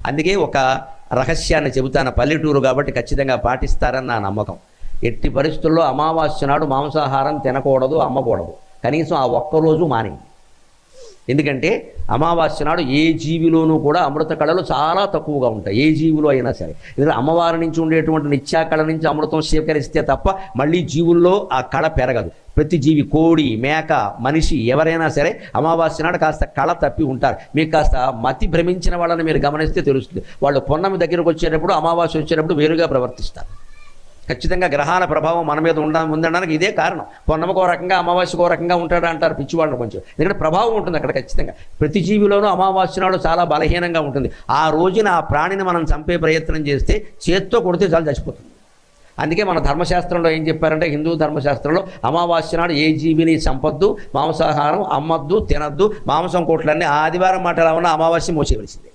అందుకే ఒక రహస్యాన్ని చెబుతాను, పల్లెటూరు కాబట్టి ఖచ్చితంగా పాటిస్తారని నా నమ్మకం. ఎట్టి పరిస్థితుల్లో అమావాస్య నాడు మాంసాహారం తినకూడదు, అమ్మకూడదు. కనీసం ఆ ఒక్కరోజు మానేయండి. ఎందుకంటే అమావాస్య నాడు ఏ జీవిలోనూ కూడా అమృత కళలు చాలా తక్కువగా ఉంటాయి, ఏ జీవులో అయినా సరే. ఎందుకంటే అమ్మవారి నుంచి ఉండేటువంటి నిత్యా కళ నుంచి అమృతం స్వీకరిస్తే తప్ప మళ్ళీ జీవుల్లో ఆ కళ పెరగదు. ప్రతి జీవి, కోడి, మేక, మనిషి ఎవరైనా సరే అమావాస్య నాడు కాస్త కళ తప్పి ఉంటారు. మీకు కాస్త మతి భ్రమించిన వాళ్ళని మీరు గమనిస్తే తెలుస్తుంది. వాళ్ళు పొన్నమి దగ్గరకు వచ్చేటప్పుడు, అమావాస్య వచ్చేటప్పుడు వేరుగా ప్రవర్తిస్తారు. ఖచ్చితంగా గ్రహాల ప్రభావం మన మీద ఉందనడానికి ఇదే కారణం. పొన్నమకో రకంగా, అమావాస్యకో రకంగా ఉంటాడు అంటారు పిచ్చివాళ్ళు కొంచెం. ఎందుకంటే ప్రభావం ఉంటుంది అక్కడ ఖచ్చితంగా. ప్రతి జీవిలోనూ అమావాస్య నాడు చాలా బలహీనంగా ఉంటుంది. ఆ రోజున ఆ ప్రాణిని మనం చంపే ప్రయత్నం చేస్తే చేత్తో కొడితే చాలా చచ్చిపోతుంది. అందుకే మన ధర్మశాస్త్రంలో ఏం చెప్పారంటే, హిందూ ధర్మశాస్త్రంలో అమావాస్య నాడు ఏ జీవిని చంపొద్దు, మాంసాహారం అమ్మొద్దు, తినద్దు, మాంసం కోట్లన్నీ ఆదివారం మాట ఎలా ఉన్నా అమావాస్య మోసేయవలసిందే.